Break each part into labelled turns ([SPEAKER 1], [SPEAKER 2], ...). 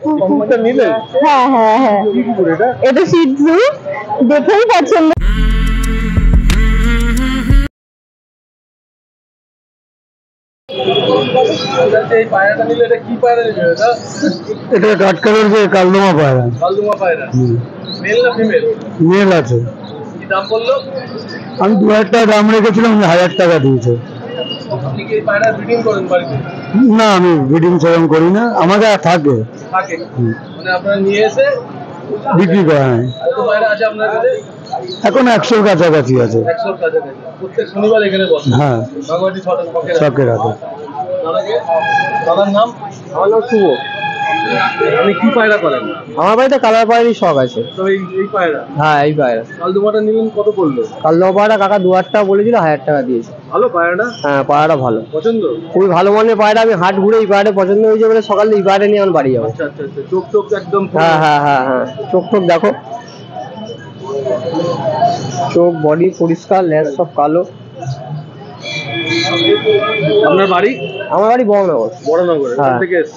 [SPEAKER 1] কুকুরটা নিলে?
[SPEAKER 2] হ্যাঁ হ্যাঁ হ্যাঁ,
[SPEAKER 1] কি কুকুর এটা?
[SPEAKER 2] এটা শি টজু, দেখেই পছন্দ।
[SPEAKER 1] এই পায়রাটা নিলে এটা কি পায়রা নিলে? এটা কাঠকালের যে কালদমা পায়রা। কালদমা পায়রা মেল না ফিমেল? মেল আছে। কি দাম বললো? আমি 2000 টাকা দাম রেখেছিলাম, 1000 টাকা দিয়েছে। আপনি কি এই পায়রা ব্রিডিং করেন বাড়িতে? না, আমি ব্রিডিং সেরকম করি না, আমাদের থাকে। থাকে মানে আপনারা নিয়ে এসে বিক্রি করা হয়। কত পায়রা আছে আপনার কাছে? এখন 100 কাছাকাছি আছে। 100 কাছাকাছি। প্রত্যেক শনিবার এখানে বসে? হ্যাঁ, বাগবাটি শখের হাটে। দাদার নাম? আমার নাম শুভ। আপনি কি পায়রা করেন? আমার বাড়িতে কালার পায়রারই শখ আছে। তো এই পায়রা? হ্যাঁ, এই পায়রা। কালদমাটা নিলেন কত পড়লো? কালদমা পায়রা কাকা 2000 টাকা বলেছিল, 1000 টাকা দিয়েছে। ভালো পায়রাটা? হ্যাঁ, পায়রাটা ভালো, পছন্দ, খুবই ভালো মানের পায়রা। আমি হাট ঘুরে এই পায়রাটা পছন্দ হয়েছে বলে সকালে এই পায়রা নিয়ে আমার বাড়ি যাবো। আচ্ছা আচ্ছা আচ্ছা। চোখ টোক একদম? হ্যাঁ হ্যাঁ হ্যাঁ হ্যাঁ, চোখ টোক দেখো, চোখ বডি পরিষ্কার, লেজ সব কালো। আপনার বাড়ি? আমার বাড়ি বড়নগর। বড়নগর,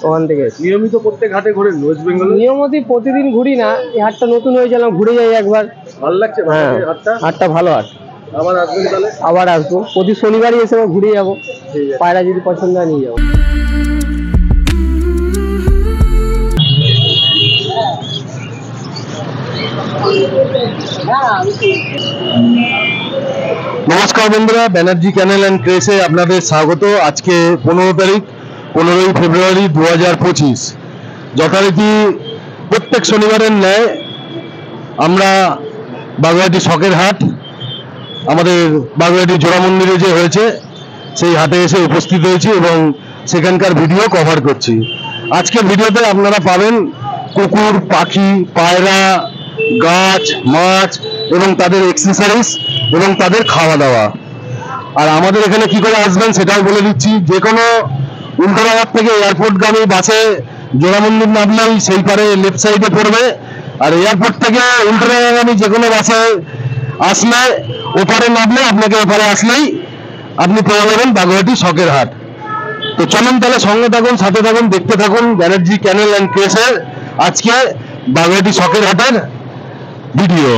[SPEAKER 1] ওখান থেকে নিয়মিত প্রত্যেক হাটে ঘোরেন ওয়েস্ট বেঙ্গলে? নিয়মিত প্রতিদিন ঘুরি না, এই হাটটা নতুন হয়েছিলাম, ঘুরে যাই একবার। ভালো লাগছে? হ্যাঁ, হাটটা ভালো হাট। আবার আসবেন তাহলে? আবার আসবো, প্রতি শনিবারই এসে ঘুরে যাবো, পায়রা যদি পছন্দ হয় নিয়ে যাবো। নমস্কার বন্ধুরা, ব্যানার্জি ক্যানেল অ্যান্ড ক্রেসে আপনাদের স্বাগত। আজকে 15 তারিখ, 15ই ফেব্রুয়ারি 2025। যথারীতি প্রত্যেক শনিবারের ন্যায় আমরা বাগবাটি শখের হাট, আমাদের বাগবাটি জোড়া মন্দিরে যে হয়েছে সেই হাটে এসে উপস্থিত হয়েছি এবং সেখানকার ভিডিও কভার করছি। আজকের ভিডিওতে আপনারা পাবেন কুকুর, পাখি, পায়রা, গাছ, মাছ এবং তাদের এক্সেসরিজ এবং তাদের খাওয়া দাওয়া। আর আমাদের এখানে কি করে আসবেন সেটাও বলে দিচ্ছি। যে কোনো উল্টোবাজার থেকে এয়ারপোর্টগামী বাসে জোড়া মন্দির নামলেই সেই পারে লেফট সাইডে পড়বে, আর এয়ারপোর্ট থেকে উল্টোবাজারগামী যে কোনো বাসে আসলে ওপারে নামলে আপনাকে ওপারে আসলেই আপনি পেয়ে যাবেন বাগবাটি শখের হাট। তো চলুন তাহলে সঙ্গে থাকুন, সাথে থাকুন, দেখতে থাকুন ব্যানার্জি ক্যানেল অ্যান্ড ক্রেসের আজকে বাগবাটি শখের হাটের ভিডিও।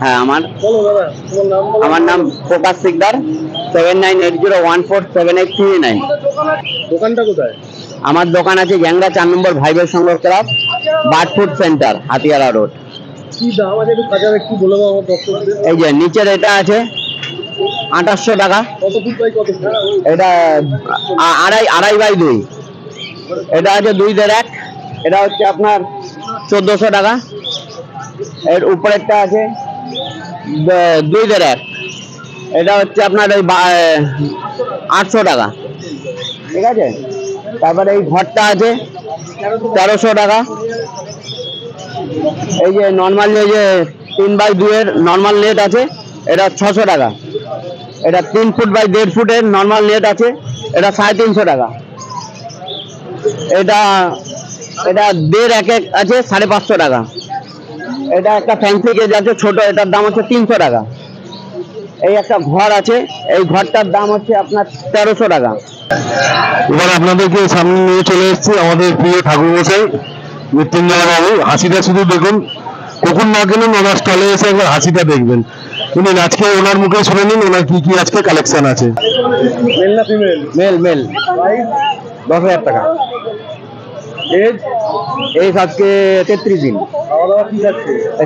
[SPEAKER 3] হ্যাঁ, আমার নাম প্রকাশ সিকদার, 7980147839।
[SPEAKER 1] দোকানটা কোথায়?
[SPEAKER 3] আমার দোকান আছে গ্যাংরা 4 নম্বর ভাইবের সংগ্রহ club, bird food centre, Hatiara road.
[SPEAKER 1] কি দাম আছে একটু কাছে একটু বলে দাও আমার দর্শকদের।
[SPEAKER 3] এই যে নিচের এটা আছে 2800 টাকা।
[SPEAKER 1] কত ফুট বাই কত ফুট?
[SPEAKER 3] এটা 2.5 বাই 2। এটা আছে 2.1, এটা হচ্ছে আপনার 1400 টাকা। এর উপরেরটা আছে 2.1, এটা হচ্ছে আপনার ওই 800 টাকা, ঠিক আছে। তারপরে এই ঘরটা আছে 1300 টাকা। এই যে নর্মাল এই যে 3 বাই 2 এর নর্মাল নেট আছে, এটা 600 টাকা। এটা 3 ফুট বাই 1.5 ফুটের নর্মাল নেট আছে, এটা 350 টাকা। এটা 1.5 আছে 550 টাকা। এটা একটা ফ্যান্সি কেজ আছে ছোট, এটার দাম হচ্ছে 300 টাকা। এই একটা ঘর আছে, এই ঘরটার দাম হচ্ছে আপনার 1300 টাকা।
[SPEAKER 1] এবার আপনাদেরকে সামনে নিয়ে চলে এসেছি আমাদের প্রিয় ঠাকুর মশাই মৃত্যুঞ্জয় বাবু। হাসিটা শুধু দেখুন, কখন না কিনুন ওনার স্টলে এসে একবার হাসিটা দেখবেন। শুনুন আজকে ওনার মুখে শুনে নিন ওনার কি কি আজকে কালেকশন আছে। মেল না ফিমেল? মেল। 10,000 টাকা। এজ আজকে 33 দিন।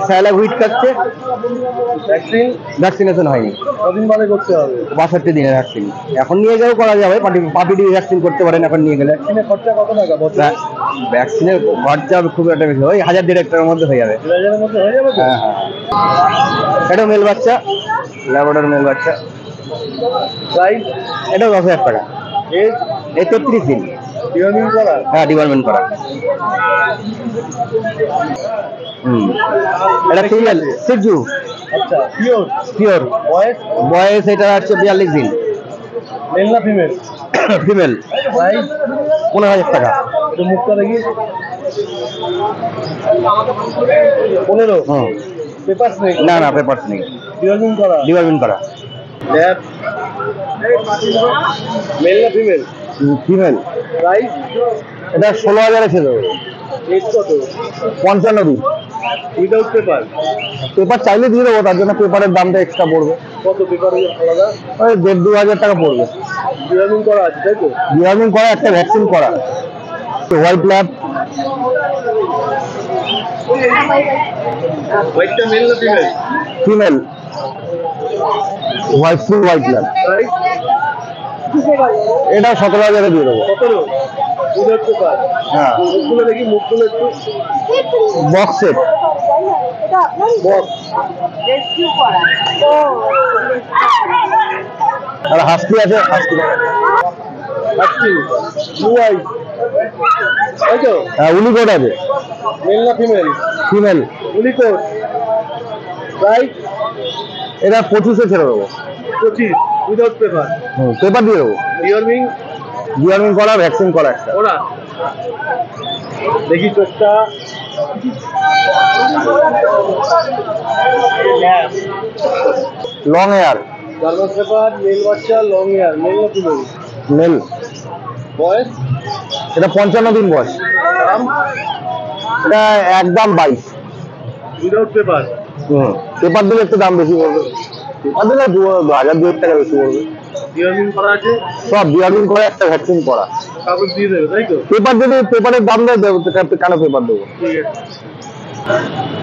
[SPEAKER 1] স্যালাড হুইট খাচ্ছে, ভ্যাকসিনেশন হয়নি। কদিন বাদে করতে হবে? 62 দিনের ভ্যাকসিন। এখন নিয়ে গেলেও করা যাবে, পাপি ভ্যাকসিন করতে পারেন এখন নিয়ে গেলে। খরচা কত টাকা? ভ্যাকসিনের খরচা খুব একটা বেশি, ওই 1000-1,500 টাকার মধ্যে হয়ে যাবে। 1000-এর মধ্যে হয়ে যাবে? হ্যাঁ হ্যাঁ। এটা মেল বাচ্চা, ল্যাবরেটর মেল বাচ্চা। প্রাইস? এটাও 10,000 টাকা। এজ? এই 33 দিন। ডিওয়ার্মিং করা? হ্যাঁ, ডিওয়ার্মিং করা।
[SPEAKER 3] এটা ফিমেল সিজু।
[SPEAKER 1] আচ্ছা, পিওর
[SPEAKER 3] পিওর।
[SPEAKER 1] বয়স
[SPEAKER 3] বয়স এটা হচ্ছে 42 দিন।
[SPEAKER 1] মেল না ফিমেল?
[SPEAKER 3] ফিমেল।
[SPEAKER 1] প্রাইস
[SPEAKER 3] 15,000 টাকা।
[SPEAKER 1] একটু মুখটা দেখি। 15।
[SPEAKER 3] হুম।
[SPEAKER 1] পেপারস নেই?
[SPEAKER 3] না না, পেপারস নেই।
[SPEAKER 1] ডিওর্মিং করা?
[SPEAKER 3] ডিওয়ার্মিং করা।
[SPEAKER 1] ল্যাব মেল না ফিমেল?
[SPEAKER 3] ফিমেল।
[SPEAKER 1] প্রাইস
[SPEAKER 3] এটা 16,000 ছিল।
[SPEAKER 1] এজ কত?
[SPEAKER 3] 55 দিন।
[SPEAKER 1] Without paper?
[SPEAKER 3] পেপার চাইলে দিয়ে দেবো, তার জন্য পেপারের দামটা এক্সট্রা পড়বে।
[SPEAKER 1] কত পেপার আলাদা?
[SPEAKER 3] ওই 1,500-2,000 টাকা পড়বে।
[SPEAKER 1] ডিওর্মিং করা আছে তাই তো?
[SPEAKER 3] ডিওয়ার্মিং করা, একটা ভ্যাকসিন করা। White lab.
[SPEAKER 1] হোয়াইটটা মেল না female?
[SPEAKER 3] Female. White full white lab.
[SPEAKER 1] Price
[SPEAKER 3] এটা 17,000 দিয়ে দেবো।
[SPEAKER 1] 17 উইদাউট পেপার?
[SPEAKER 3] হ্যাঁ।
[SPEAKER 1] মুখগুলো দেখি, মুখগুলো একটু।
[SPEAKER 3] Box set.
[SPEAKER 1] বক্স
[SPEAKER 3] আর হাস্কি আছে, হাস্কি।
[SPEAKER 1] আচ্ছা, ব্লু আই তাই তো?
[SPEAKER 3] হ্যাঁ, উলিকোট আছে।
[SPEAKER 1] মেল না ফিমেল?
[SPEAKER 3] ফিমেল।
[SPEAKER 1] উলিকোট। প্রাইস
[SPEAKER 3] এটা 25-এ ছেড়ে দেবো।
[SPEAKER 1] 25 উইদাউট পেপার?
[SPEAKER 3] পেপার দিয়ে দেবো।
[SPEAKER 1] ডিওর্মিং
[SPEAKER 3] ডিওয়ার্মিং করা, ভ্যাকসিন করা একটা।
[SPEAKER 1] ওরা দেখি চোখটা।
[SPEAKER 3] Long hair.
[SPEAKER 1] German shepherd, male বাচ্চা, লং হেয়ার, মেল না ফিমেল?
[SPEAKER 3] মেল।
[SPEAKER 1] বয়স?
[SPEAKER 3] এটা 55 দিন বয়স।
[SPEAKER 1] দাম?
[SPEAKER 3] এটা একদম 22।
[SPEAKER 1] Without paper?
[SPEAKER 3] পেপার দিলে একটু দাম বেশি পড়বে। পেপার দিলে 2,000-2,000 টাকা বেশি পড়বে।
[SPEAKER 1] ডিওর্মিং করা আছে?
[SPEAKER 3] সব ডিওয়ার্মিং করে, একটা ভ্যাকসিন করা।
[SPEAKER 1] কাগজ দিয়ে দেবে তাই তো?
[SPEAKER 3] পেপার যদি পেপারের দাম দেয় দেবো, কেন পেপার দেবো?
[SPEAKER 1] ঠিক আছে।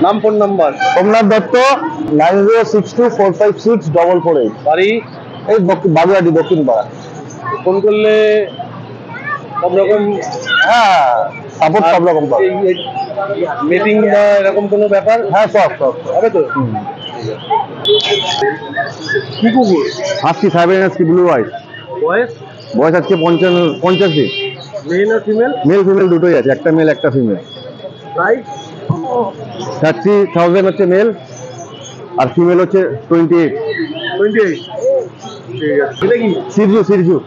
[SPEAKER 1] নাম, ফোন নাম্বার?
[SPEAKER 3] সোমনাথ দত্ত, 9062456448।
[SPEAKER 1] বাড়ি?
[SPEAKER 3] এই বাগুয়াটি, দক্ষিণ পাড়া।
[SPEAKER 1] ফোন করলে সব রকম
[SPEAKER 3] হ্যাঁ, সাপোর্ট সব রকম পাবে।
[SPEAKER 1] মিটিং বা এরকম কোনো ব্যাপার
[SPEAKER 3] হ্যাঁ, সব সব
[SPEAKER 1] হবে তো? কি কুকুর?
[SPEAKER 3] হাস্কি, সাইবেরিয়ান হাস্কি, ব্লু আইস।
[SPEAKER 1] বয়স?
[SPEAKER 3] বয়স আজকে 50 দিন।
[SPEAKER 1] মেল আর ফিমেল?
[SPEAKER 3] মেল ফিমেল দুটোই আছে, একটা মেল একটা ফিমেল।
[SPEAKER 1] প্রাইস?
[SPEAKER 3] 30,000 হচ্ছে মেল, আর ফিমেল হচ্ছে 28।
[SPEAKER 1] 28। ঠিক আছে। এটা কি?
[SPEAKER 3] সিরজু, সিরজু।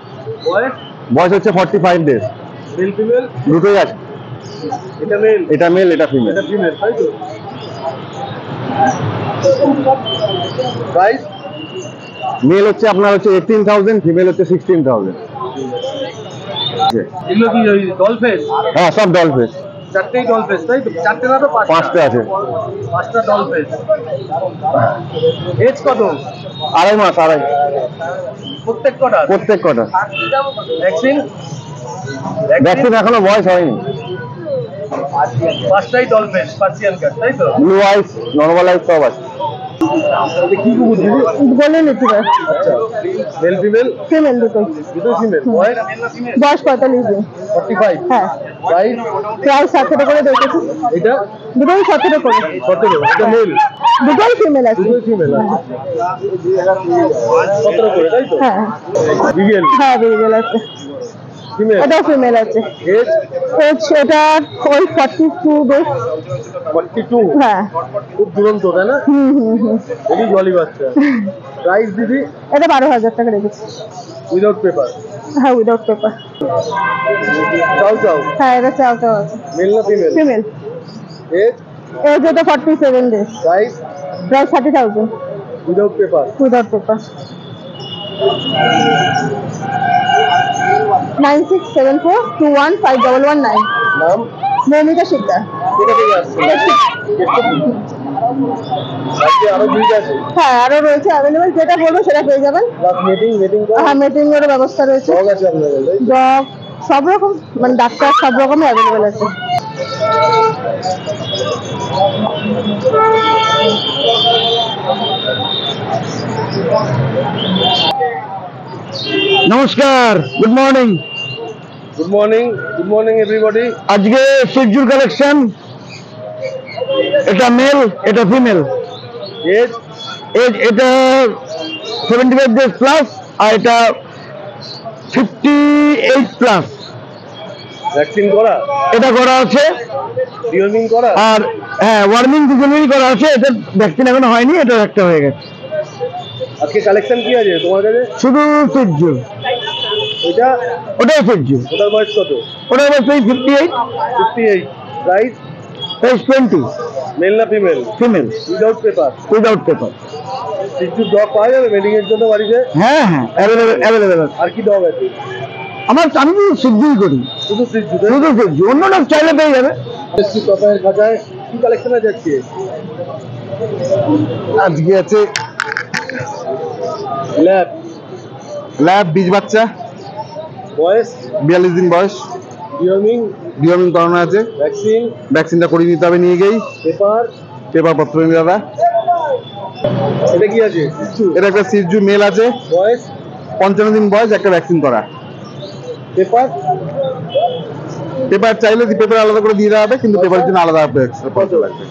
[SPEAKER 1] বয়স?
[SPEAKER 3] বয়স হচ্ছে 45 ডেজ।
[SPEAKER 1] Male female?
[SPEAKER 3] দুটোই আছে।
[SPEAKER 1] এটা মেল,
[SPEAKER 3] এটা মেল, এটা ফিমেল।
[SPEAKER 1] এটা ফিমেল তাই তো? প্রাইস?
[SPEAKER 3] মেল হচ্ছে আপনার হচ্ছে 18,000, ফিমেল হচ্ছে 16,000।
[SPEAKER 1] এগুলো কি ওই ডলফেস?
[SPEAKER 3] হ্যাঁ, সব ডল ফেস।
[SPEAKER 1] চারটেই ডলফেস তাই তো? চারটে না তো
[SPEAKER 3] 5টা আছে।
[SPEAKER 1] 5টা ডলফেস। এজ কত?
[SPEAKER 3] 2.5 মাস, 2.5।
[SPEAKER 1] প্রত্যেক কটা?
[SPEAKER 3] প্রত্যেক কটা।
[SPEAKER 1] ভ্যাকসিন?
[SPEAKER 3] ভ্যাকসিন এখনো বয়স হয়নি।
[SPEAKER 1] 5টাই ডলফেস পার্সিয়ান ক্যাট তাই তো?
[SPEAKER 3] ব্লু আইস, নর্মাল আইস সব আছে।
[SPEAKER 1] এটা কি কুকুর দিদি?
[SPEAKER 2] Golden retriever.
[SPEAKER 1] আচ্ছা, মেল ফিমেল?
[SPEAKER 2] ফিমেল দুটোই।
[SPEAKER 1] দুটো ফিমেল। বয়স?
[SPEAKER 2] বয়স 45 দিন।
[SPEAKER 1] 45।
[SPEAKER 2] হ্যাঁ,
[SPEAKER 1] প্রাইস?
[SPEAKER 2] প্রায় 17 করে দেখেছি।
[SPEAKER 1] এটা
[SPEAKER 2] দুটোই 17 করে।
[SPEAKER 1] 17। এটা মেল?
[SPEAKER 2] দুটোই ফিমেল আছে।
[SPEAKER 1] দুটোই ফিমেল আছে। 17 করে তাই তো?
[SPEAKER 2] হ্যাঁ
[SPEAKER 1] বিগেল?
[SPEAKER 2] হ্যাঁ, ফিমেল আছে।
[SPEAKER 1] ফিমেল?
[SPEAKER 2] এটাও ফিমেল আছে।
[SPEAKER 1] এজ?
[SPEAKER 2] এটা ওই 42 ডেজ।
[SPEAKER 1] 42?
[SPEAKER 2] হ্যাঁ।
[SPEAKER 1] খুব দুরন্ত তাই না?
[SPEAKER 2] হুম।
[SPEAKER 1] খুবই জলি বাচ্চা। প্রাইস দিদি?
[SPEAKER 2] এটা 12,000 টাকা রেখেছি।
[SPEAKER 1] Without paper?
[SPEAKER 2] হ্যাঁ, উইদাউট পেপার।
[SPEAKER 1] চাও চাও?
[SPEAKER 2] হ্যাঁ, এটা চাওটাও আছে।
[SPEAKER 1] মেল না ফিমেল?
[SPEAKER 2] ফিমেল।
[SPEAKER 1] এজ?
[SPEAKER 2] এজ এটা 47 ডেজ।
[SPEAKER 1] প্রাইস?
[SPEAKER 2] প্রায় 30,000
[SPEAKER 1] উইদাউট পেপার?
[SPEAKER 2] Without paper. 9674215119।
[SPEAKER 1] নাম?
[SPEAKER 2] মৌমিতা শিকদার।
[SPEAKER 1] কোথা থেকে আসছে? আজকে আরো দুই আছে?
[SPEAKER 2] হ্যাঁ, আরো রয়েছে অ্যাভেলেবেল, যেটা বলবো সেটা পেয়ে যাবেন।
[SPEAKER 1] প্লাস মিটিং
[SPEAKER 2] হ্যাঁ, মিটিং এর ব্যবস্থা রয়েছে।
[SPEAKER 1] ডগ আছে আপনাদের তাই তো?
[SPEAKER 2] ডগ সব রকম, মানে ডাক্তার সব রকমই অ্যাভেলেবেল আছে।
[SPEAKER 3] নমস্কার, good morning.
[SPEAKER 1] Good morning everybody.
[SPEAKER 3] আজকে সিরজুর কালেকশন। এটা মেল, এটা ফিমেল।
[SPEAKER 1] এজ?
[SPEAKER 3] এজ এটা 75 ডেজ প্লাস, আর এটা 58 প্লাস।
[SPEAKER 1] ভ্যাকসিন করা?
[SPEAKER 3] এটা করা আছে,
[SPEAKER 1] ডিওর্মিং করা?
[SPEAKER 3] আর হ্যাঁ ওয়ার্মিং দুজনেরই করা আছে। এটা ভ্যাকসিন এখনো হয়নি, এটা একটা হয়ে গেছে।
[SPEAKER 1] আজকে কালেকশন কি আছে তোমার কাছে?
[SPEAKER 3] শুধু সূর্য,
[SPEAKER 1] এটা
[SPEAKER 3] ওটাই সূর্য।
[SPEAKER 1] ওটার বয়স কত?
[SPEAKER 3] ওটার বয়স 58।
[SPEAKER 1] 58। প্রাইস?
[SPEAKER 3] প্রাইস 20।
[SPEAKER 1] মেল না female?
[SPEAKER 3] Female,
[SPEAKER 1] without paper?
[SPEAKER 3] Without paper.
[SPEAKER 1] সিজু ডগ পাওয়া যাবে মেডিং এর জন্য বাড়িতে?
[SPEAKER 3] হ্যাঁ হ্যাঁ, অ্যাভেলেবেল আছে।
[SPEAKER 1] আর কি ডগ আছে?
[SPEAKER 3] আমি তো সূর্যই করি,
[SPEAKER 1] শুধু সিজু?
[SPEAKER 3] শুধু সূর্য, অন্য ডগ চাইলে পেয়ে যাবে।
[SPEAKER 1] তপায়ের খাঁচায় কি কালেকশন আছে আজকে?
[SPEAKER 4] আজকে আছে
[SPEAKER 1] ল্যাব?
[SPEAKER 4] ল্যাব বীজ বাচ্চা,
[SPEAKER 1] বয়স?
[SPEAKER 4] 42 দিন বয়স।
[SPEAKER 1] ডিওর্মিং?
[SPEAKER 4] ডিওর্মিং করানো আছে।
[SPEAKER 1] ভ্যাকসিন?
[SPEAKER 4] ভ্যাকসিনটা করিয়ে নিতে হবে নিয়ে গিয়েই।
[SPEAKER 1] পেপার?
[SPEAKER 4] পেপার পত্র নিয়ে দাদা।
[SPEAKER 1] এটা কি আছে? সিজু?
[SPEAKER 4] এটা একটা সিজু মেল আছে,
[SPEAKER 1] বয়স?
[SPEAKER 4] 55 দিন বয়স, একটা ভ্যাকসিন করা।
[SPEAKER 1] পেপার?
[SPEAKER 4] পেপার চাইলে পেপার আলাদা করে দিয়ে দেওয়া হবে, কিন্তু পেপারের জন্য আলাদা এক্সট্রা পয়সা লাগবে।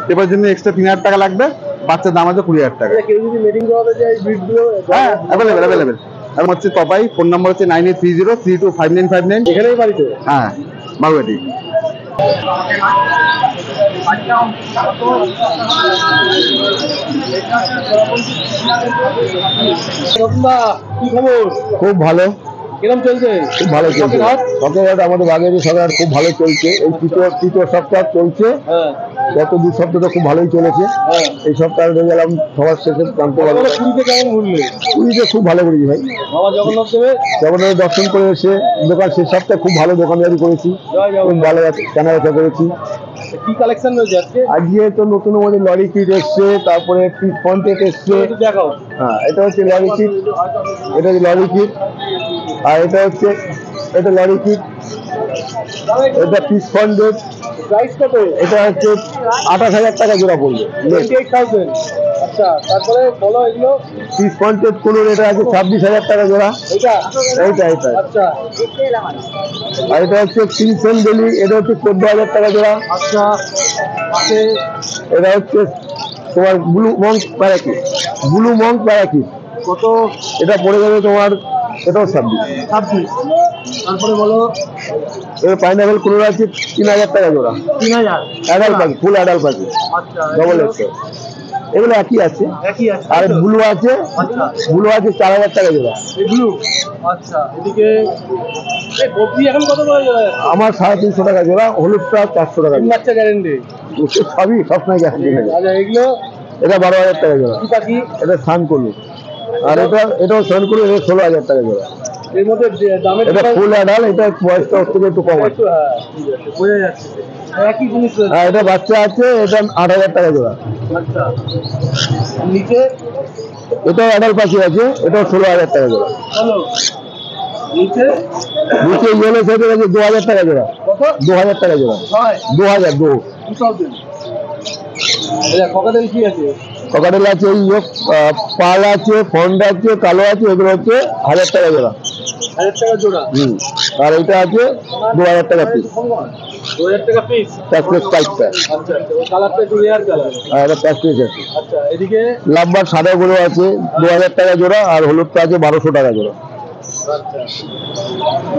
[SPEAKER 4] পেপারের জন্য এক্সট্রা 3000 টাকা লাগবে। বাচ্চার দাম আছে 20000 টাকা।
[SPEAKER 1] কেউ যদি মিটিং করাতে চায় ব্রিডগুলো?
[SPEAKER 4] হ্যাঁ অ্যাভেলেবেল। এবং হচ্ছে তপাই, ফোন নাম্বার হচ্ছে 9830325959।
[SPEAKER 1] এখানেই বাড়িতে?
[SPEAKER 4] হ্যাঁ বাগুয়াটি।
[SPEAKER 1] কি খবর?
[SPEAKER 3] খুব ভালো,
[SPEAKER 1] কিরম চলছে?
[SPEAKER 3] খুব ভালো চলছে। সকালহাট আমাদের বাগেরহাট সকালহাট খুব ভালো চলছে। এই তৃতীয় সপ্তাহ চলছে।
[SPEAKER 1] হ্যাঁ
[SPEAKER 3] গত 2 সপ্তাহ তো খুব ভালোই চলেছে।
[SPEAKER 1] হ্যাঁ।
[SPEAKER 3] এই সপ্তাহে হয়ে গেলাম সবার শেষে জানতে পারবো।
[SPEAKER 1] পুরীতে কেমন ঘুরলে?
[SPEAKER 3] পুরীতে খুব ভালো করেছি ভাই।
[SPEAKER 1] বাবা জগন্নাথ দেবের
[SPEAKER 3] জগন্নাথ দর্শন করে এসে দোকান শেষ সপ্তাহে খুব ভালো দোকানদারি করেছি,
[SPEAKER 1] জয়
[SPEAKER 3] খুব
[SPEAKER 1] জগন্নাথ।
[SPEAKER 3] ভালো কেনাবেচা করেছি।
[SPEAKER 1] কি কালেকশন রয়েছে আজকে?
[SPEAKER 3] আজকে তো নতুন আমাদের লরি কিট এসছে, তারপরে পিস কন্টেট এসছে।
[SPEAKER 1] একটু দেখাও।
[SPEAKER 3] হ্যাঁ, এটা হচ্ছে লরি কিট, এটা হচ্ছে লরি কিট, আর এটা হচ্ছে লরি কিট, এটা পিস কন্টেট।
[SPEAKER 1] প্রাইস কত?
[SPEAKER 3] এটা হচ্ছে 28000 টাকা জোড়া পড়বে।
[SPEAKER 1] 28,000। আচ্ছা, তারপরে বলো এগুলো।
[SPEAKER 3] পিস কন্টেট কোন এটা আছে 26000 টাকা জোড়া।
[SPEAKER 1] এটা?
[SPEAKER 3] এইটা।
[SPEAKER 1] আচ্ছা
[SPEAKER 3] আর এটা হচ্ছে কিংসন বেলি, এটা হচ্ছে 14000 টাকা জোড়া।
[SPEAKER 1] আচ্ছা।
[SPEAKER 3] এটা হচ্ছে তোমার ব্লু মঙ্ক প্যারাকিট,
[SPEAKER 1] কত?
[SPEAKER 3] এটা পড়ে যাবে তোমার, এটাও 26।
[SPEAKER 1] তারপরে বলো।
[SPEAKER 3] এর পাইনাপেল কুলোর আছে 3000 টাকা জোড়া।
[SPEAKER 1] 3000?
[SPEAKER 3] অ্যাডাল্ট পাখি, ফুল অ্যাডাল্ট পাখি,
[SPEAKER 1] আচ্ছা।
[SPEAKER 3] Double XL. এগুলো একই আছে।
[SPEAKER 1] একই আছে?
[SPEAKER 3] আর ব্লু আছে,
[SPEAKER 1] আচ্ছা।
[SPEAKER 3] 4000 টাকা জোড়া।
[SPEAKER 1] এই ব্লু? আচ্ছা। এদিকে এই কপি এখন কত করে জোড়া?
[SPEAKER 3] আমার 350 টাকা জোড়া, হলুদটা 400 টাকা জোড়া।
[SPEAKER 1] বাচ্চা গ্যারেন্টি?
[SPEAKER 3] সবই সবসময় গ্যারান্টি থাকে।
[SPEAKER 1] আচ্ছা, এগুলো
[SPEAKER 3] এটা 12000 টাকা জোড়া।
[SPEAKER 1] কি পাখি?
[SPEAKER 3] এটা সানকলু। আর এটাও সানকলু, এটা 16000 টাকা জোড়া।
[SPEAKER 1] এর মধ্যে দামের
[SPEAKER 3] এটা ফুল অ্যাডাল্ট, এটা বয়সটা ওর থেকে একটু কম আছে।
[SPEAKER 1] একটু, হ্যাঁ ঠিক আছে, বোঝা যাচ্ছে। একই জিনিস রয়েছে।
[SPEAKER 3] আর এটা বাচ্চা আছে, এটা 8000 টাকা জোড়া।
[SPEAKER 1] আচ্ছা। নিচে?
[SPEAKER 3] এটাও অ্যাডাল্ট পাখি আছে, এটাও 16000 টাকা জোড়া।
[SPEAKER 1] হ্যালো, নিচে?
[SPEAKER 3] নিচে ইয়েলো সাইডের আছে 2000 টাকা জোড়া।
[SPEAKER 1] কত?
[SPEAKER 3] 2000 টাকা জোড়া। 2000।
[SPEAKER 1] 2000। এটা ককাটেল কি আছে?
[SPEAKER 3] ককাটেল আছে, এই পাল আছে, ফন্ড আছে, কালো আছে, এগুলো হচ্ছে 1000 টাকা জোড়া।
[SPEAKER 1] 1000 টাকা জোড়া?
[SPEAKER 3] আর এটা আছে 2000 টাকা পিস।
[SPEAKER 1] 2000 টাকা পিস?
[SPEAKER 3] প্যাসলেস টাইপটা।
[SPEAKER 1] আচ্ছা, ওই কালারটা একটু রেয়ার কালার।
[SPEAKER 3] আর এটা প্যাসলেস আছে।
[SPEAKER 1] আচ্ছা, এদিকে?
[SPEAKER 3] লাভবার সাদাগুলো আছে 2000 টাকা জোড়া, আর হলুদটা আছে 1200 টাকা জোড়া।
[SPEAKER 1] আচ্ছা।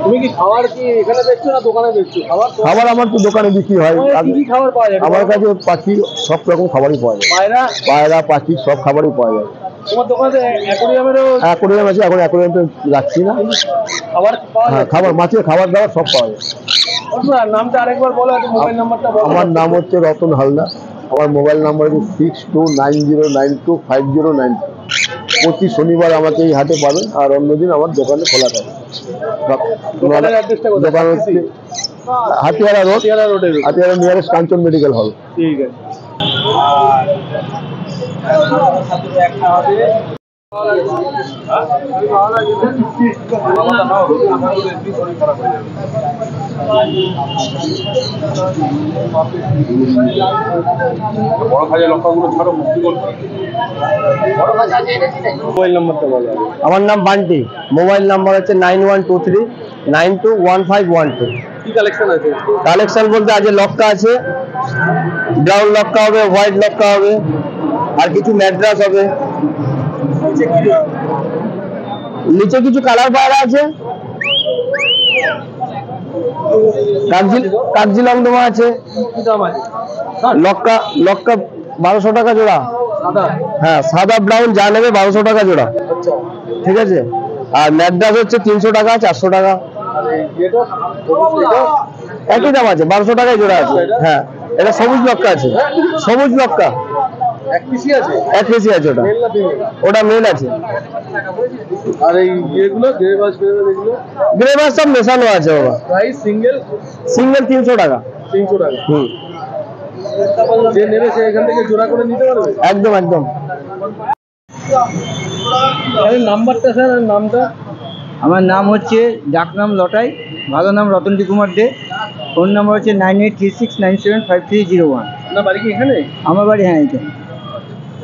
[SPEAKER 1] তুমি কি খাবার কি এখানে বেচছো না দোকানে বেচছো?
[SPEAKER 3] খাবার আমার তো দোকানে বিক্রি হয়।
[SPEAKER 1] কি কি খাবার পাওয়া যায়
[SPEAKER 3] আমার কাছে পাখি সব রকম খাবারই পাওয়া যায়।
[SPEAKER 1] পায়রা?
[SPEAKER 3] পায়রা, পাখি সব খাবারই পাওয়া যায়।
[SPEAKER 1] তোমার দোকানে অ্যাকোরিয়ামেরও
[SPEAKER 3] অ্যাকোরিয়াম আছে, এখন অ্যাকোরিয়াম তো রাখছি না।
[SPEAKER 1] খাবার পাওয়া
[SPEAKER 3] হ্যাঁ,
[SPEAKER 1] যায়?
[SPEAKER 3] খাবার, মাছের খাবার দাবার সব পাওয়া যায়।
[SPEAKER 1] আপনার নামটা আরেকবার বলো, একটু মোবাইল নাম্বারটা বলো।
[SPEAKER 3] আমার নাম হচ্ছে রতন হালদার। আমার মোবাইল নাম্বার হচ্ছে 6290925092। প্রতি শনিবার আমাকে এই হাটে পাবেন, আর অন্যদিন আমার দোকানে খোলা থাকে।
[SPEAKER 1] দোকানের অ্যাড্রেসটা কোথায়?
[SPEAKER 3] দোকান হচ্ছে হাতিয়ারা রোড,
[SPEAKER 1] হাতিয়ারা রোডের?
[SPEAKER 3] হাতিয়ারা নিয়ারেস্ট কাঞ্চন মেডিকেল হল।
[SPEAKER 1] ঠিক আছে। মোবাইল নাম্বারটা বলো।
[SPEAKER 3] আমার নাম বান্টি, মোবাইল নাম্বার হচ্ছে 9123921512।
[SPEAKER 1] কি কালেকশন আছে?
[SPEAKER 3] কালেকশন বলতে আজকে লক্কা আছে, ব্রাউন লক্কা হবে, হোয়াইট লক্কা হবে, আর কিছু ম্যাড্রাস হবে। নিচে কিছু কালার পায়রা আছে, কাগজিলং তোমার আছে, লক্কা 1200 টাকা জোড়া। হ্যাঁ, সাদা ব্রাউন যা নেবে 1200 টাকা জোড়া। ঠিক আছে। আর ম্যাকডাস হচ্ছে 300 টাকা, 400 টাকা, একই দাম আছে, 1200 টাকায় জোড়া আছে। হ্যাঁ, এটা সবুজ লক্কা আছে, সবুজ লক্কা এক পিসি আছে ওটা, ওটা মেল আছে।
[SPEAKER 1] আর এই এগুলো
[SPEAKER 3] গ্রেভাস সব মেশানো আছে বাবা।
[SPEAKER 1] প্রাইস সিঙ্গেল
[SPEAKER 3] 300 টাকা।
[SPEAKER 1] 300 টাকা। যে নেবে সে এখান থেকে জোড়া করে নিতে পারবে।
[SPEAKER 3] একদম একদম।
[SPEAKER 1] নাম্বারটা স্যার, নামটা?
[SPEAKER 5] আমার নাম হচ্ছে ডাকনাম লটাই, ভালো নাম রতনজি কুমার দে। ফোন নাম্বার হচ্ছে 9836975301।
[SPEAKER 1] আপনার বাড়ি কি এখানে?
[SPEAKER 5] আমার বাড়ি হ্যাঁ এখানে।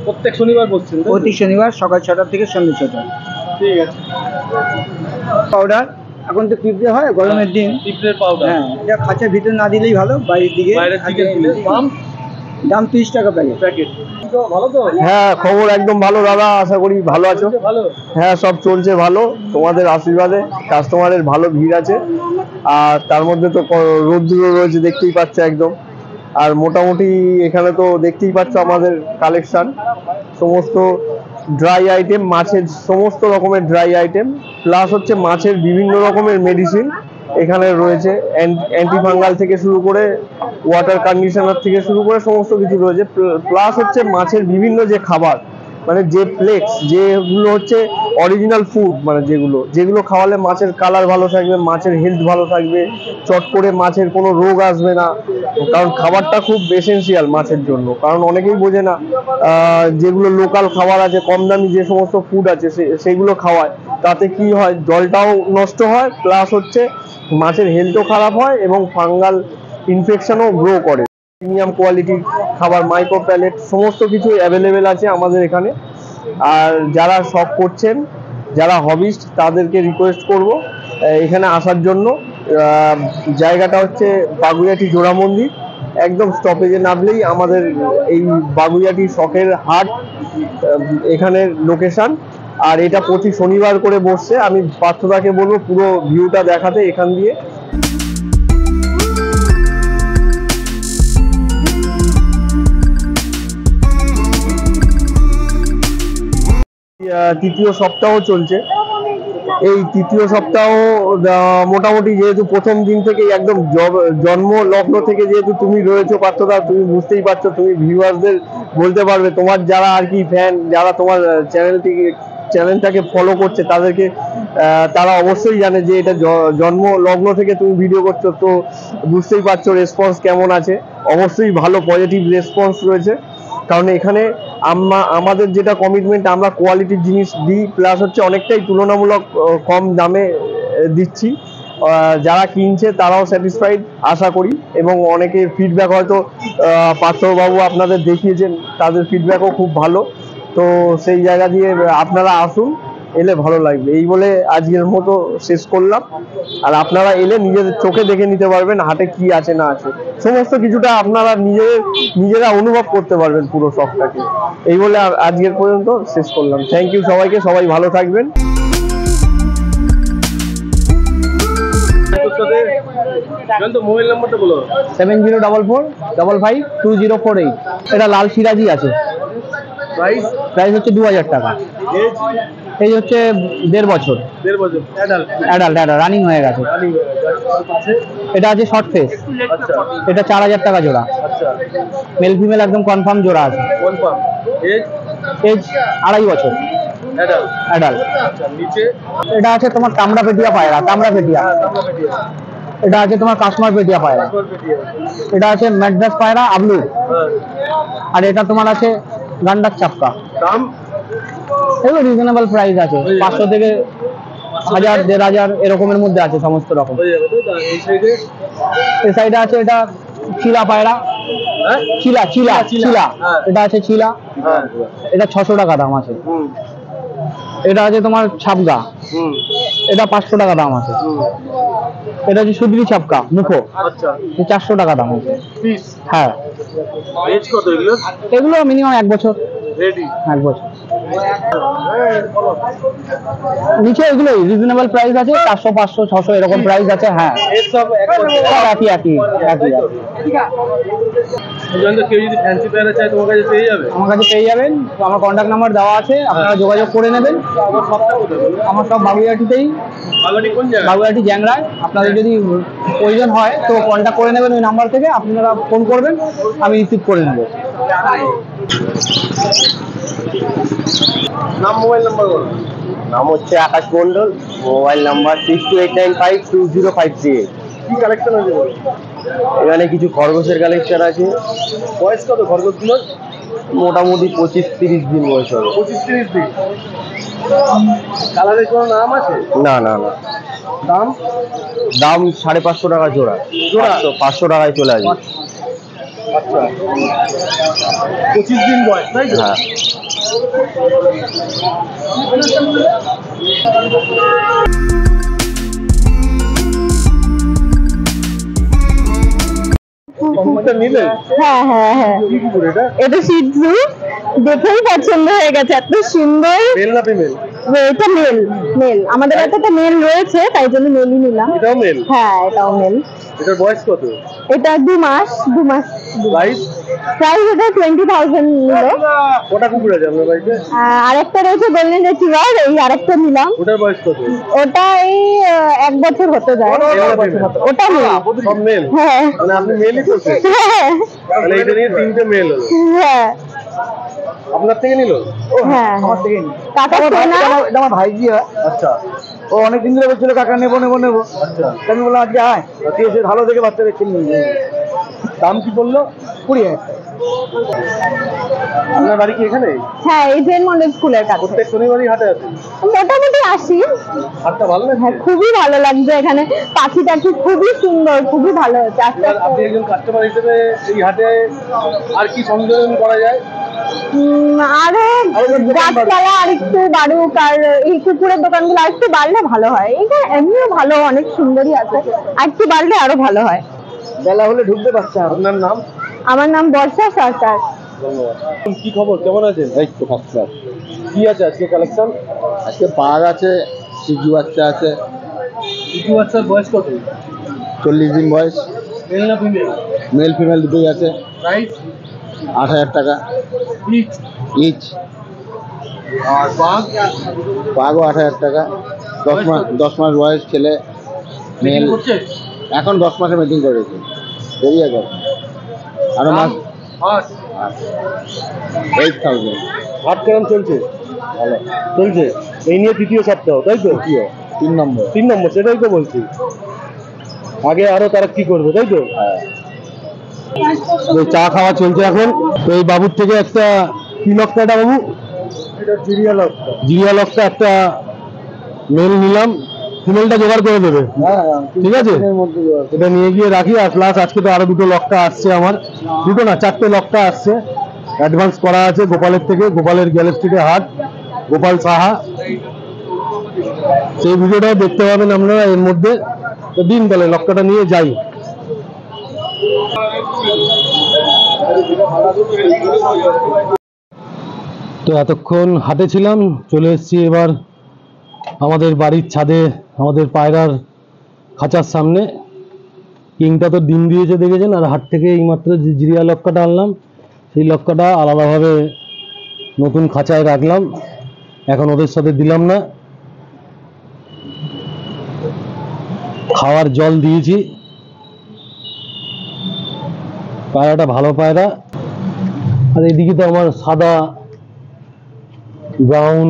[SPEAKER 1] প্রত্যেক শনিবার বসছেন?
[SPEAKER 5] প্রতি শনিবার সকাল 6টা থেকে সন্ধ্যে 6টা।
[SPEAKER 1] ঠিক আছে।
[SPEAKER 5] পাউডার এখন তো পিঁপড়ে হয় গরমের দিন,
[SPEAKER 1] পিঁপড়ের পাউডার।
[SPEAKER 5] হ্যাঁ, এটা খাঁচার ভিতরে না দিলেই ভালো, বাইরের দিকে
[SPEAKER 1] দিলে
[SPEAKER 5] দাম 30 টাকা প্যাকেট।
[SPEAKER 1] ভালো তো?
[SPEAKER 3] হ্যাঁ, খবর একদম ভালো দাদা, আশা করি ভালো আছো।
[SPEAKER 1] ভালো।
[SPEAKER 3] হ্যাঁ, সব চলছে ভালো, তোমাদের আশীর্বাদে। কাস্টমারের ভালো ভিড় আছে, আর তার মধ্যে তো রোদ্দুর রয়েছে দেখতেই পাচ্ছ একদম। আর মোটামুটি এখানে তো দেখতেই পাচ্ছ আমাদের কালেকশন, সমস্ত ড্রাই আইটেম, মাছের সমস্ত রকমের ড্রাই আইটেম, প্লাস হচ্ছে মাছের বিভিন্ন রকমের মেডিসিন এখানে রয়েছে। অ্যান্টিফাঙ্গাল থেকে শুরু করে ওয়াটার কন্ডিশনার থেকে শুরু করে সমস্ত কিছু রয়েছে। প্লাস হচ্ছে মাছের বিভিন্ন যে খাবার, মানে যে ফ্লেক্স, যেগুলো হচ্ছে অরিজিনাল ফুড, মানে যেগুলো খাওয়ালে মাছের কালার ভালো থাকবে, মাছের হেলথ ভালো থাকবে, চট করে মাছের কোনো রোগ আসবে না। কারণ খাবারটা খুব এসেন্সিয়াল মাছের জন্য, কারণ অনেকেই বোঝে না যেগুলো লোকাল খাবার আছে, কম দামি যে সমস্ত ফুড আছে সেগুলো খাওয়ায়, তাতে কি হয়, জলটাও নষ্ট হয়, প্লাস হচ্ছে মাছের হেলথও খারাপ হয় এবং ফাঙ্গাল ইনফেকশনও গ্রো করে। প্রিমিয়াম কোয়ালিটির খাবার, মাইক্রো প্যালেট সমস্ত কিছু অ্যাভেলেবেল আছে আমাদের এখানে। আর যারা শখ করছেন, যারা হবিস্ট, তাদেরকে রিকোয়েস্ট করব এখানে আসার জন্য। জায়গাটা হচ্ছে বাগুইয়াটি জোড়া মন্দির, একদম স্টপেজে নামলেই আমাদের এই বাগুইয়াটি শখের হাট এখানের লোকেশন। আর এটা প্রতি শনিবার করে বসছে। আমি পার্থদাকে বলবো পুরো ভিউটা দেখাতে এখান দিয়ে। তৃতীয় সপ্তাহ চলছে। এই তৃতীয় সপ্তাহ মোটামুটি যেহেতু প্রথম দিন থেকে একদম জন্ম লগ্ন থেকে যেহেতু তুমি রয়েছো পার্থদা, তুমি বুঝতেই পারছো, তুমি ভিউয়ার্সদের বলতে পারবে, তোমার যারা আর কি ফ্যান, যারা তোমার চ্যানেলটাকে ফলো করছে, তাদেরকে তারা অবশ্যই জানে যে এটা জন্ম লগ্ন থেকে তুমি ভিডিও করছো, তো বুঝতেই পারছো রেসপন্স কেমন আছে। অবশ্যই ভালো পজিটিভ রেসপন্স রয়েছে, কারণ এখানে আমাদের যেটা কমিটমেন্ট, আমরা কোয়ালিটির জিনিস দিই, প্লাস হচ্ছে অনেকটাই তুলনামূলক কম দামে দিচ্ছি। যারা কিনছে তারাও স্যাটিসফাইড আশা করি, এবং অনেকের ফিডব্যাক হয়তো পার্থবাবু আপনাদের দেখিয়েছেন, তাদের ফিডব্যাকও খুব ভালো। তো সেই জায়গা দিয়ে আপনারা আসুন, এলে ভালো লাগবে। এই বলে আজকের মতো শেষ করলাম। আর আপনারা এলে নিজেদের চোখে দেখে নিতে পারবেন হাটে কি আছে না আছে, সমস্ত কিছুটা আপনারা নিজেরা অনুভব করতে পারবেন পুরো শখটাকে। এই বলে আজকের পর্যন্ত শেষ করলাম। থ্যাংক ইউ সবাইকে, সবাই ভালো থাকবেন।
[SPEAKER 1] মোবাইল নাম্বারটা বলো।
[SPEAKER 3] 7044552048। এটা লাল সিরাজি আছে। প্রাইস হচ্ছে 2000 টাকা। এই হচ্ছে 1.5 বছর। অ্যাডাল্ট রানিং হয়ে গেছে। এটা আছে শর্ট ফেস। এটা 4000 টাকা জোড়া। মেল ফিমেল একদম কনফার্ম জোড়া আছে। এজ 2.5 বছর। অ্যাডাল্ট। এটা আছে তোমার কামড়া পেটিয়া পায়রা, এটা আছে তোমার কাশ্মীর পেটিয়া পায়রা, এটা আছে ম্যাড্রাস পায়রা আবলু, আর এটা তোমার আছে গান্ডার চাপকা। এগুলো রিজনেবল প্রাইস আছে, 500 থেকে 1000, 1500 এরকমের মধ্যে আছে সমস্ত রকম। এই সাইডে আছে এটা চিলা পায়রা, চিলা, এটা আছে চিলা, এটা 600 টাকা দাম আছে। এটা আছে তোমার ছাপগা, এটা 500 টাকা দাম আছে। এটা হচ্ছে সুদরি ছাপকা মুখো, 400 টাকা দাম আছে। হ্যাঁ, এগুলো মিনিমাম 1 বছর। 1 বছর। নিচে এগুলো রিজনেবল প্রাইস আছে, 400 500 600 এরকম প্রাইস আছে। হ্যাঁ সব একই।
[SPEAKER 1] কেউ যদি ফ্যান্সি পেয়ারা চায় তোমার কাছে পেয়ে যাবে?
[SPEAKER 3] আমার কাছে পেয়ে যাবেন, তো আমার কন্ট্যাক্ট নাম্বার দেওয়া আছে, আপনারা যোগাযোগ করে নেবেন। আমার সব বাগুইয়াটিতেই, বাগুইয়াটি জ্যাংরায়। আপনাদের যদি প্রয়োজন হয় তো কন্ট্যাক্ট করে নেবেন ওই নাম্বার থেকে, আপনারা ফোন করবেন, আমি রিসিভ করে নেব।
[SPEAKER 1] নাম, মোবাইল নাম্বার বলো।
[SPEAKER 3] নাম হচ্ছে আকাশ মন্ডল, মোবাইল নাম্বার 6289520538।
[SPEAKER 1] কি কালেকশন আছে?
[SPEAKER 3] এখানে কিছু খরগোশের কালেকশন আছে।
[SPEAKER 1] বয়স কত খরগোশগুলোর?
[SPEAKER 3] মোটামুটি 25-30 দিন বয়স হবে।
[SPEAKER 1] 25-30 দিন। কালারের কোনো নাম আছে?
[SPEAKER 3] না।
[SPEAKER 1] দাম?
[SPEAKER 3] দাম 550 টাকা জোড়া। 500 টাকায় চলে আসবে।
[SPEAKER 1] আচ্ছা, 25 দিন বয়স, তাই তো?
[SPEAKER 3] হ্যাঁ।
[SPEAKER 1] নিলে
[SPEAKER 2] হ্যাঁ হ্যাঁ হ্যাঁ, এটা শিটজু, দেখেই পছন্দ হয়ে গেছে, এত সুন্দর।
[SPEAKER 1] মেল না ফিমেল?
[SPEAKER 2] এটা মেল। মেল, আমাদের একটা মেল রয়েছে, তাই জন্য মেলই নিলাম।
[SPEAKER 1] এটাও মেল?
[SPEAKER 2] হ্যাঁ, এটাও মেল।
[SPEAKER 1] এটার বয়স কত?
[SPEAKER 2] এটা 2 মাস।
[SPEAKER 1] প্রাইস?
[SPEAKER 2] প্রাইস এটা 20,000 নিল।
[SPEAKER 1] কটা কুকুর আছে আপনার বাড়িতে?
[SPEAKER 2] আরেকটা রয়েছে গোল্ডেন রিট্রিভার, এই আরেকটা নিলাম।
[SPEAKER 1] ওটার বয়স কত?
[SPEAKER 2] ওটা এই 1 বছর হতে যায়। ওটা মেল।
[SPEAKER 1] সব মেল?
[SPEAKER 2] হ্যাঁ।
[SPEAKER 1] মানে আপনি মেলই করছেন?
[SPEAKER 2] হ্যাঁ
[SPEAKER 1] তাহলে এটা নিয়ে 3টে মেল হলো।
[SPEAKER 2] হ্যাঁ
[SPEAKER 1] আপনার থেকে নিল?
[SPEAKER 2] হ্যাঁ,
[SPEAKER 3] আমার থেকে নি।
[SPEAKER 2] কাকা চেনা?
[SPEAKER 3] এটা আমার ভাইজি হয়।
[SPEAKER 1] আচ্ছা।
[SPEAKER 3] ও অনেকদিন ধরে বলছিল কাকা নেবো।
[SPEAKER 1] আচ্ছা,
[SPEAKER 3] আমি বললাম আজকে আয়, তুই এসে ভালো দেখে বাচ্চা দেখে নিয়ে।
[SPEAKER 1] দাম কি বললো?
[SPEAKER 3] 20,000।
[SPEAKER 1] আপনার বাড়ি কি এখানে?
[SPEAKER 2] হ্যাঁ, এই জেন মন্ডল স্কুলের কাছে।
[SPEAKER 1] প্রত্যেক শনিবারই হাটে আছে?
[SPEAKER 2] মোটামুটি আসি।
[SPEAKER 1] হাটটা ভালো লাগছে?
[SPEAKER 2] হ্যাঁ, খুবই ভালো লাগছে এখানে, পাখি টাখি খুবই সুন্দর, খুবই ভালো হচ্ছে।
[SPEAKER 1] এবার আপনি একজন কাস্টমার হিসেবে এই হাটে আর কি সংযোজন করা যায়?
[SPEAKER 2] আরো গাছপালা আর একটু বাড়ুক, আর এই কুকুরের দোকানগুলো আর একটু বাড়লে ভালো হয়। এটা এমনিও ভালো, অনেক সুন্দরই আছে, আর একটু বাড়লে আরো ভালো হয়।
[SPEAKER 3] বেলা হলে ঢুকতে পারছে।
[SPEAKER 1] আপনার নাম?
[SPEAKER 2] আমার নাম বর্ষা সরকার।
[SPEAKER 1] ধন্যবাদ। কি খবর, কেমন আছেন?
[SPEAKER 4] এই তো ফার্স্ট ক্লাস।
[SPEAKER 1] কি আছে আজকে কালেকশন?
[SPEAKER 4] আজকে পার আছে, সিজু বাচ্চা আছে।
[SPEAKER 1] শিশু বাচ্চার বয়স কত?
[SPEAKER 4] 40 দিন বয়স।
[SPEAKER 1] মেল না ফিমেল?
[SPEAKER 4] মেল ফিমেল দুটোই আছে।
[SPEAKER 1] প্রাইস?
[SPEAKER 4] 8,000 টাকা
[SPEAKER 1] ইচ।
[SPEAKER 4] ইচ।
[SPEAKER 1] আর বাঘ?
[SPEAKER 4] পাগও 8,000 টাকা। 10 মাস বয়স ছেলে, মেল।
[SPEAKER 1] করছে?
[SPEAKER 4] এখন 10 মাসে মিটিং করেছে, দেরি আছে আরো মাস।
[SPEAKER 1] হাট?
[SPEAKER 4] 8,000।
[SPEAKER 1] হাট কেমন চলছে?
[SPEAKER 4] ভালো।
[SPEAKER 1] চলছে। এই নিয়ে 3য় সপ্তাহ, তাই তো?
[SPEAKER 4] 3 নম্বর।
[SPEAKER 1] 3 নম্বর, সেটাই তো বলছি। আগে আরো তারা কি করবে, তাই তো?
[SPEAKER 4] হ্যাঁ।
[SPEAKER 1] চা খাওয়া চলছে এখন। তো এই বাবুর থেকে একটা কি লক্কা, এটা বাবু? এটা জিরিয়া লক্কা একটা মেল নিলাম, ফিমেলটা জোগাড় করে দেবে?
[SPEAKER 4] হ্যাঁ,
[SPEAKER 1] ঠিক আছে, এটা নিয়ে গিয়ে রাখি। আর প্লাস আজকে তো আরো 2টো লক্কা আসছে আমার, 2টো না 4টে লক্কা আসছে, অ্যাডভান্স করা আছে গোপালের থেকে। গোপালের গ্যালেস্ট্রিটে হাট, গোপাল সাহা, সেই ভিডিওটাও দেখতে পাবেন আপনারা এর মধ্যে। তো দিন তাহলে লক্কাটা নিয়ে যাই। তো এতক্ষণ হাটে ছিলাম, চলে এসেছি এবার আমাদের বাড়ির ছাদে, আমাদের পায়রার খাঁচার সামনে। কিংটা তো ডিম দিয়েছে দেখেছেন, আর হাট থেকে এইমাত্র যে জিরিয়া লক্কাটা আনলাম, সেই লক্কাটা আলাদাভাবে নতুন খাঁচায় রাখলাম, এখন ওদের সাথে দিলাম না। খাওয়ার জল দিয়েছি। পায়রাটা ভালো পায়রা। আর এদিকে তো আমার সাদা, ব্রাউন,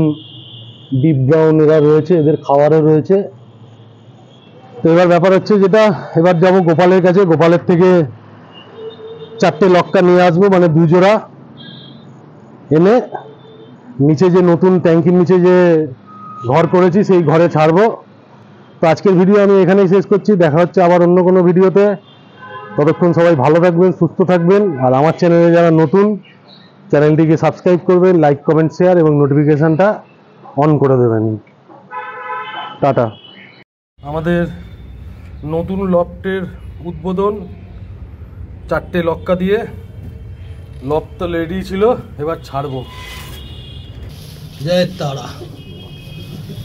[SPEAKER 1] ডিপ ব্রাউন এরা রয়েছে, এদের খাওয়ারও রয়েছে। তো এবার ব্যাপার হচ্ছে যেটা, এবার যাবো গোপালের কাছে, গোপালের থেকে 4টে লক্কা নিয়ে আসবো, মানে 2 জোড়া এনে নিচে যে নতুন ট্যাঙ্কির নিচে যে ঘর করেছি সেই ঘরে ছাড়বো। তো আজকের ভিডিও আমি এখানেই শেষ করছি, দেখা হচ্ছে আবার অন্য কোনো ভিডিওতে। ততক্ষণ সবাই ভালো থাকবেন, সুস্থ থাকবেন। আর আমার চ্যানেলে যারা নতুন, চ্যানেলটিকে সাবস্ক্রাইব করবেন, লাইক কমেন্ট শেয়ার এবং নোটিফিকেশানটা অন করে দেবেন। টাটা। আমাদের নতুন লফটের উদ্বোধন, 4টে লক্কা দিয়ে। লফট তো রেডি ছিল, এবার ছাড়বো। জয় তারা।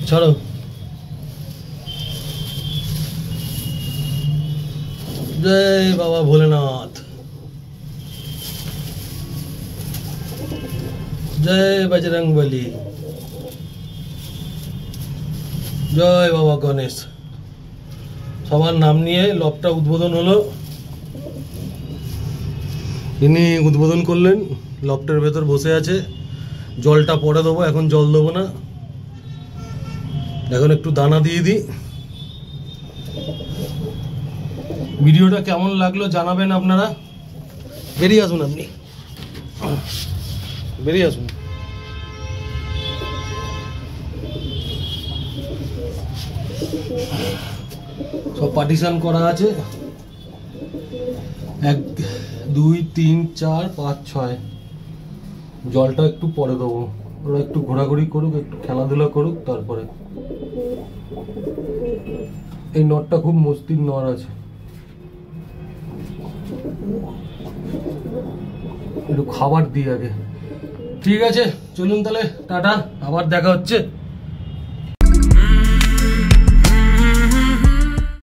[SPEAKER 1] ছাড়ো। জয় বাবা ভোলেনাথ। জয় বজরংবলী। জয় বাবা গণেশ। সবার নাম নিয়ে লবটা উদ্বোধন হলো। ইনি উদ্বোধন করলেন, লবটার ভেতর বসে আছে। জলটা পরে দেবো, এখন জল দেবো না, এখন একটু দানা দিয়ে দিই। ভিডিওটা কেমন লাগলো জানাবেন আপনারা। বেরিয়ে আসুন, আপনি বেরিয়ে আসুন। সব পার্টিশন করা আছে, 1 2 3 4 5 6। জলটা একটু পরে দেবো, ওরা একটু ঘোরাঘুরি করুক, একটু খেলাধুলা করুক, তারপরে। এই নটটা খুব মস্তির নর আছে, একটু খাবার দিই আগে। ঠিক আছে, চলুন তাহলে, টাটা, আবার দেখা হচ্ছে।